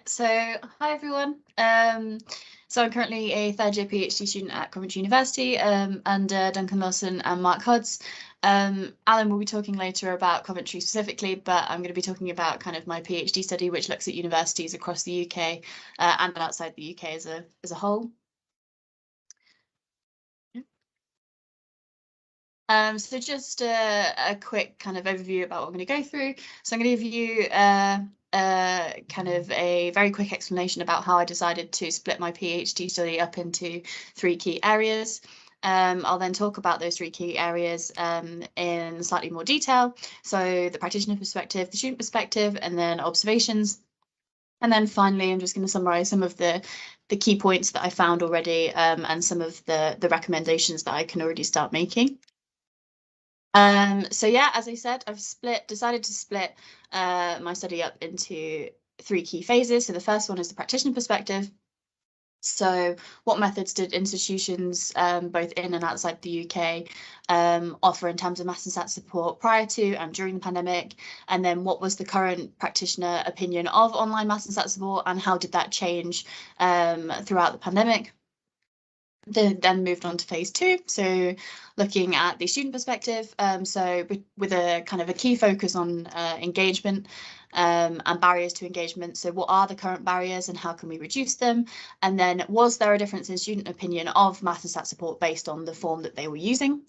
So hi everyone. So I'm currently a third year PhD student at Coventry University under Duncan Lawson and Mark Hodds. Alan will be talking later about Coventry specifically, but I'm going to be talking about kind of my PhD study, which looks at universities across the UK and outside the UK as a whole. So just a quick kind of overview about what I'm going to go through. So I'm going to give you kind of a very quick explanation about how I decided to split my PhD study up into three key areas. I'll then talk about those three key areas in slightly more detail. So the practitioner perspective, the student perspective, and then observations. And then finally, I'm just going to summarize some of the key points that I found already and some of the recommendations that I can already start making. So yeah, as I said, I've decided to split my study up into three key phases. So the first one is the practitioner perspective. So what methods did institutions, both in and outside the UK, offer in terms of maths and stats support prior to and during the pandemic? And then what was the current practitioner opinion of online maths and stats support, and how did that change throughout the pandemic? Then moved on to phase two, so looking at the student perspective, so with a kind of a key focus on engagement and barriers to engagement. So what are the current barriers and how can we reduce them? And then was there a difference in student opinion of math and stat support based on the form that they were using?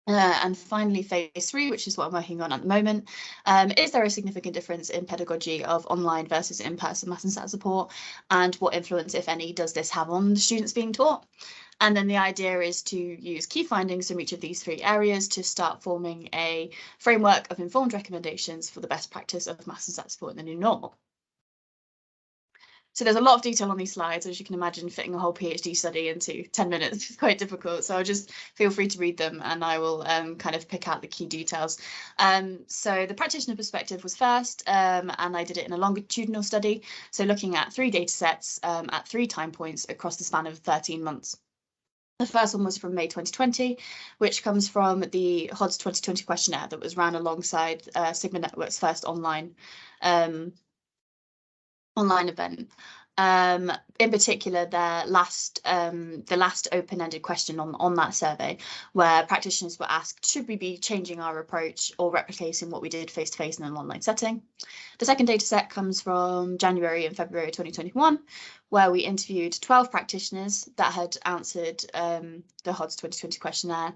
And finally, phase three, which is what I'm working on at the moment. Is there a significant difference in pedagogy of online versus in-person maths and stat support? And what influence, if any, does this have on the students being taught? And then the idea is to use key findings from each of these three areas to start forming a framework of informed recommendations for the best practice of maths and stat support in the new normal. So there's a lot of detail on these slides. As you can imagine, fitting a whole PhD study into 10 minutes is quite difficult. So just feel free to read them and I will kind of pick out the key details. So the practitioner perspective was first, and I did it in a longitudinal study. So looking at three data sets at 3 time points across the span of 13 months. The first one was from May 2020, which comes from the Hodds 2020 questionnaire that was ran alongside Sigma Network's first online event. In particular, the last open-ended question on that survey, where practitioners were asked, should we be changing our approach or replicating what we did face-to-face in an online setting? The second data set comes from January and February 2021, where we interviewed 12 practitioners that had answered the Hodds 2020 questionnaire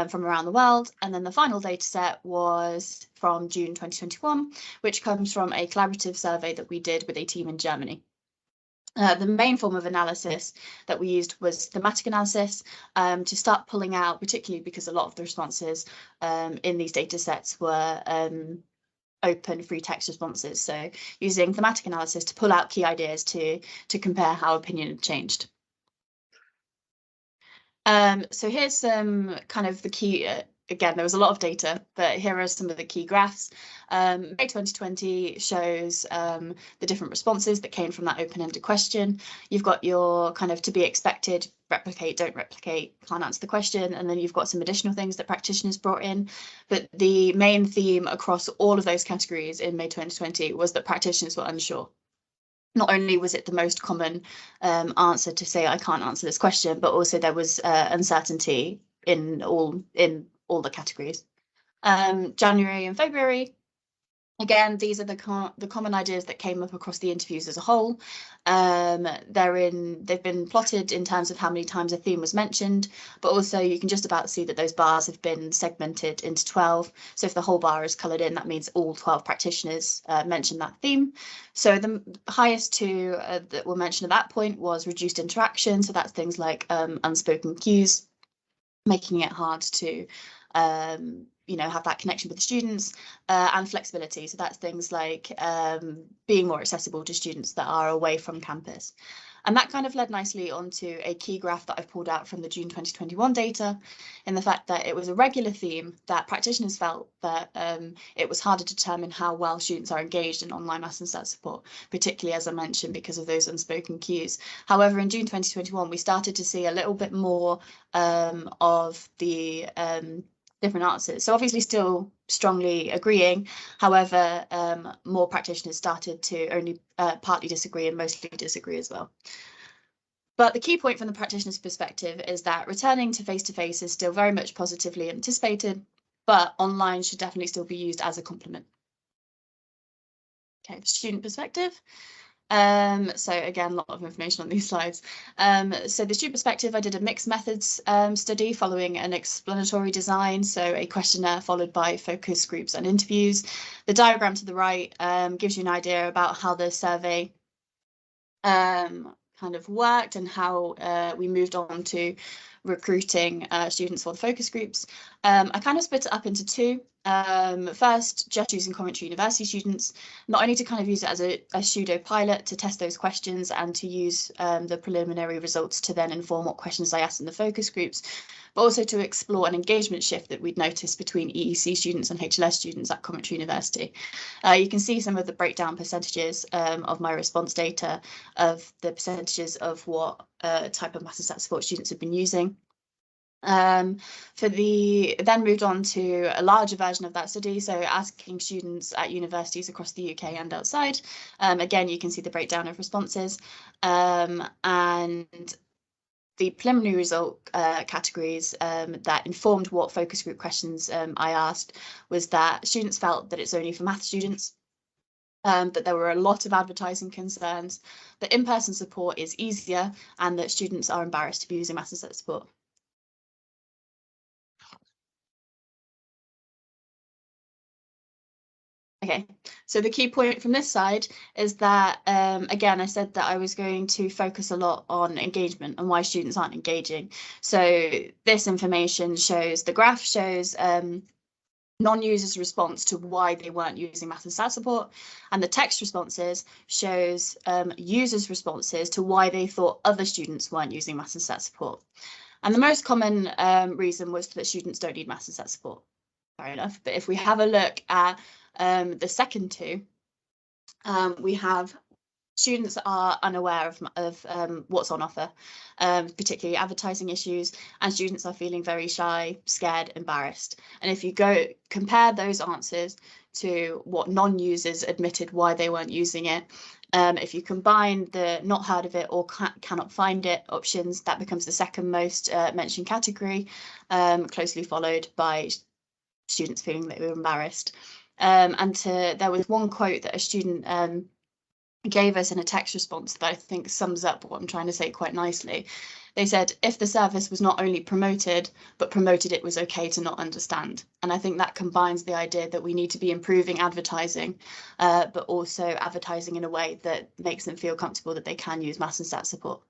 from around the world. And then the final data set was from June 2021, which comes from a collaborative survey that we did with a team in Germany. The main form of analysis that we used was thematic analysis to start pulling out, particularly because a lot of the responses in these data sets were open free text responses. So using thematic analysis to pull out key ideas to compare how opinion had changed. So here's some kind of the key, again, there was a lot of data, but here are some of the key graphs. May 2020 shows the different responses that came from that open-ended question. You've got your kind of to be expected, replicate, don't replicate, can't answer the question, and then you've got some additional things that practitioners brought in. But the main theme across all of those categories in May 2020 was that practitioners were unsure. Not only was it the most common answer to say I can't answer this question, but also there was uncertainty in all the categories. January and February, again, these are the common ideas that came up across the interviews as a whole. They've been plotted in terms of how many times a theme was mentioned, but also you can just about see that those bars have been segmented into 12. So if the whole bar is coloured in, that means all 12 practitioners mentioned that theme. So the highest two that were mentioned at that point was reduced interaction. So that's things like unspoken cues, making it hard to have that connection with the students, and flexibility. So that's things like being more accessible to students that are away from campus. And that kind of led nicely onto a key graph that I've pulled out from the June 2021 data, in the fact that it was a regular theme that practitioners felt that it was hard to determine how well students are engaged in online maths and stats support, particularly, as I mentioned, because of those unspoken cues. However, in June 2021, we started to see a little bit more of the different answers. So obviously still strongly agreeing. However, more practitioners started to only partly disagree and mostly disagree as well. But the key point from the practitioner's perspective is that returning to face-to-face is still very much positively anticipated, but online should definitely still be used as a complement. Okay, student perspective. So again, a lot of information on these slides. So the student perspective, I did a mixed methods study following an explanatory design, so a questionnaire followed by focus groups and interviews. The diagram to the right gives you an idea about how the survey kind of worked and how we moved on to recruiting students for the focus groups. I kind of split it up into two. First, just using Coventry University students, not only to kind of use it as a pseudo pilot to test those questions and to use the preliminary results to then inform what questions I asked in the focus groups, but also to explore an engagement shift that we'd noticed between EEC students and HLS students at Coventry University. You can see some of the breakdown percentages of my response data of the percentages of what type of maths and stat support students have been using. Then moved on to a larger version of that study, so asking students at universities across the UK and outside. Again, you can see the breakdown of responses, and the preliminary result categories that informed what focus group questions I asked was that students felt that it's only for math students, that there were a lot of advertising concerns, that in-person support is easier, and that students are embarrassed to be using maths and stat support. Okay, so the key point from this side is that, again, I said that I was going to focus a lot on engagement and why students aren't engaging. So this information shows, the graph shows non-users' response to why they weren't using maths and stat support, and the text responses shows users' responses to why they thought other students weren't using maths and stat support. And the most common reason was that students don't need maths and stat support. Fair enough. But if we have a look at the second two, we have students are unaware of what's on offer, particularly advertising issues, and students are feeling very shy, scared, embarrassed. And if you go compare those answers to what non-users admitted why they weren't using it, if you combine the not heard of it or cannot find it options, that becomes the second most mentioned category, closely followed by students feeling that they were embarrassed. There was one quote that a student gave us in a text response that I think sums up what I'm trying to say quite nicely. They said, if the service was not only promoted, but promoted it was okay to not understand. And I think that combines the idea that we need to be improving advertising, but also advertising in a way that makes them feel comfortable that they can use maths and stat support.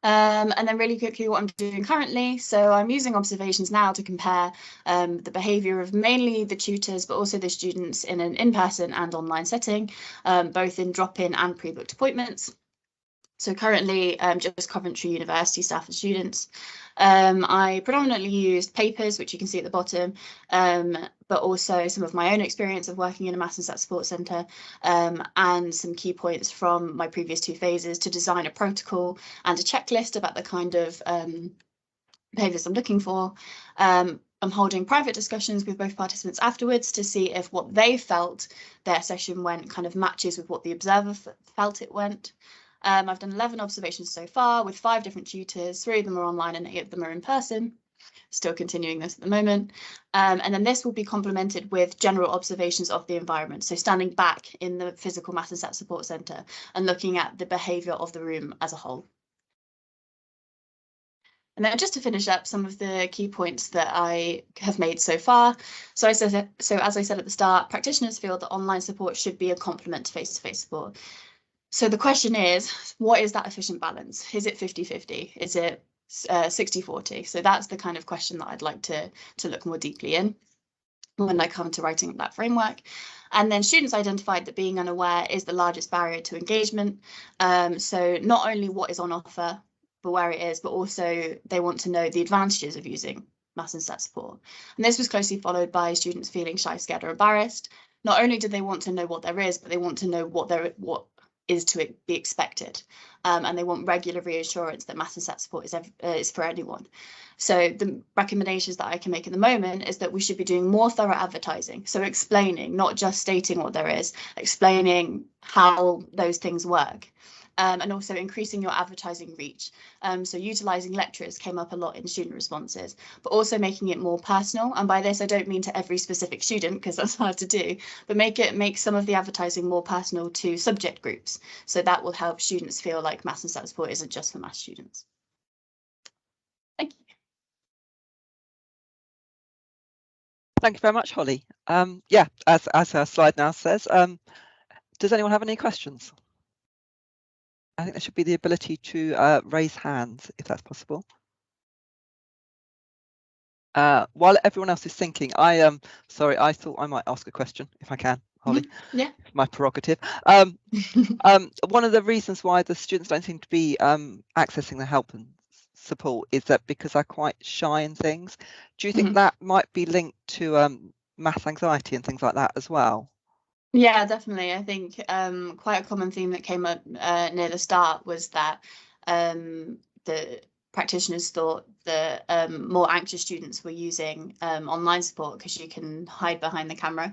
And then really quickly what I'm doing currently. So I'm using observations now to compare the behaviour of mainly the tutors, but also the students in an in-person and online setting, both in drop-in and pre-booked appointments. So currently just Coventry University staff and students. I predominantly used papers, which you can see at the bottom, but also some of my own experience of working in a maths and stat support centre, and some key points from my previous two phases to design a protocol and a checklist about the kind of behaviours I'm looking for. I'm holding private discussions with both participants afterwards to see if what they felt their session went kind of matches with what the observer felt it went. I've done 11 observations so far with 5 different tutors. 3 of them are online and 8 of them are in person. Still continuing this at the moment. And then this will be complemented with general observations of the environment. So standing back in the physical maths and stat support centre and looking at the behaviour of the room as a whole. And then just to finish up some of the key points that I have made so far. So as I said at the start, practitioners feel that online support should be a complement to face-to-face support. So the question is, what is that efficient balance? Is it 50-50? Is it 60-40? So that's the kind of question that I'd like to look more deeply in when I come to writing that framework. And then students identified that being unaware is the largest barrier to engagement. So not only what is on offer, but where it is, but also they want to know the advantages of using maths and stat support. And this was closely followed by students feeling shy, scared, or embarrassed. Not only do they want to know what there is, but they want to know what is to be expected, and they want regular reassurance that maths and sat support is for anyone. So the recommendations that I can make at the moment is that we should be doing more thorough advertising, so explaining, not just stating what there is, explaining how those things work. And also increasing your advertising reach. So utilising lecturers came up a lot in student responses, but also making it more personal. And by this, I don't mean to every specific student, because that's hard to do, but make some of the advertising more personal to subject groups. So that will help students feel like maths and sat support isn't just for maths students. Thank you. Thank you very much, Holly. Yeah, as our slide now says, does anyone have any questions? I think there should be the ability to raise hands, if that's possible. While everyone else is thinking, sorry, I thought I might ask a question, if I can, Holly. Yeah. It's my prerogative. One of the reasons why the students don't seem to be accessing the help and support is that because they're quite shy and things. Do you think that might be linked to math anxiety and things like that as well? Yeah, definitely. I think quite a common theme that came up near the start was that the practitioners thought that more anxious students were using online support because you can hide behind the camera,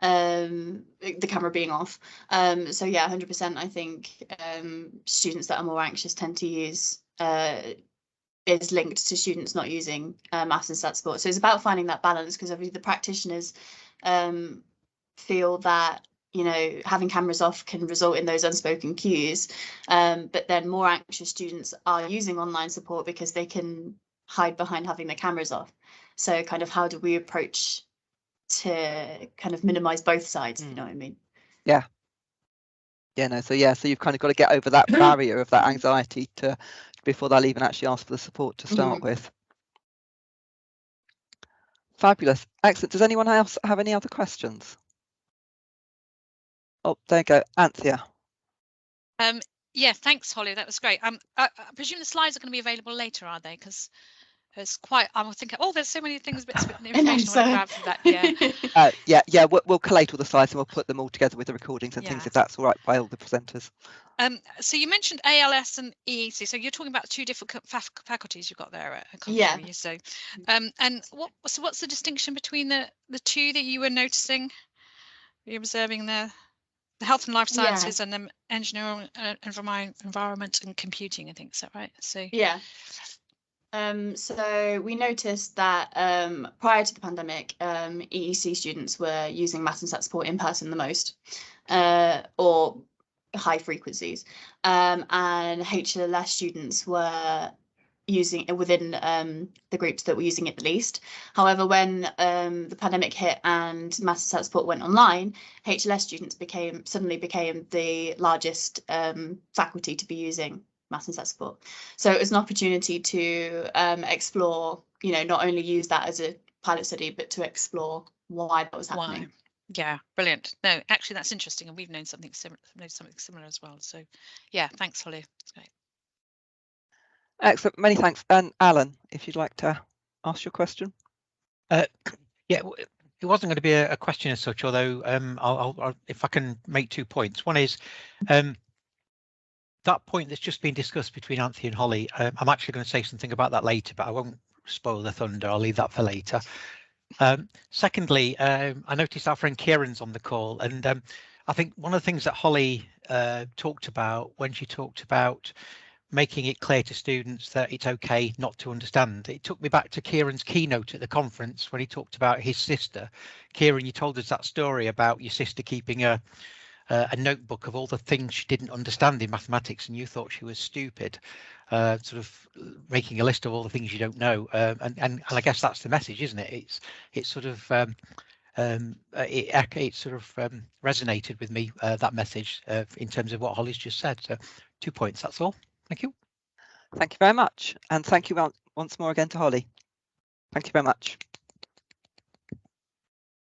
the camera being off. So yeah, 100%. I think students that are more anxious tend to use is linked to students not using maths and sat support. So it's about finding that balance, because obviously the practitioners feel that, you know, having cameras off can result in those unspoken cues, but then more anxious students are using online support because they can hide behind having the cameras off. So kind of how do we approach to kind of minimize both sides, if you know what I mean? Yeah. Yeah, no, so you've kind of got to get over that barrier of that anxiety before they'll even actually ask for the support to start with. Fabulous. Excellent. Does anyone else have any other questions? Oh, there you go, Anthea. Yeah, thanks, Holly. That was great. I presume the slides are going to be available later, are they? Because it's quite. I'm thinking, oh, there's so many things, bits of information I want to grab from that. Yeah. Yeah. We'll collate all the slides and we'll put them all together with the recordings and things, if that's all right by all the presenters. So you mentioned ALS and EEC. So you're talking about two different faculties you've got there at Coventry. Yeah. So, and what's the distinction between the two that you were noticing? You're observing there. The health and life sciences and the engineering, environment and computing, I think, is that right? So yeah. So we noticed that prior to the pandemic, EEC students were using maths and sat support in person the most, or high frequencies, and HLS students were using it within the groups that were using it the least. However, when the pandemic hit and maths and sat support went online, HLS students suddenly became the largest faculty to be using maths and sat support. So it was an opportunity to explore, you know, not only use that as a pilot study, but to explore why that was happening. Why? Yeah, brilliant. No, actually, that's interesting, and we've known something similar as well. So, yeah, thanks, Holly. That's great. Excellent, many thanks. And Alan, if you'd like to ask your question. Yeah, it wasn't going to be a question as such, although I'll if I can make 2 points. One is that point that's just been discussed between Anthea and Holly. I'm actually going to say something about that later, but I won't spoil the thunder. I'll leave that for later. Secondly, I noticed our friend Kieran's on the call, and I think one of the things that Holly talked about when she talked about making it clear to students that it's okay not to understand. It took me back to Kieran's keynote at the conference when he talked about his sister. Kieran, you told us that story about your sister keeping a notebook of all the things she didn't understand in mathematics, and you thought she was stupid, sort of making a list of all the things you don't know. And I guess that's the message, isn't it? It's sort of it sort of resonated with me, that message, in terms of what Holly's just said. So 2 points, that's all. Thank you. Thank you very much. And thank you once more again to Holly. Thank you very much.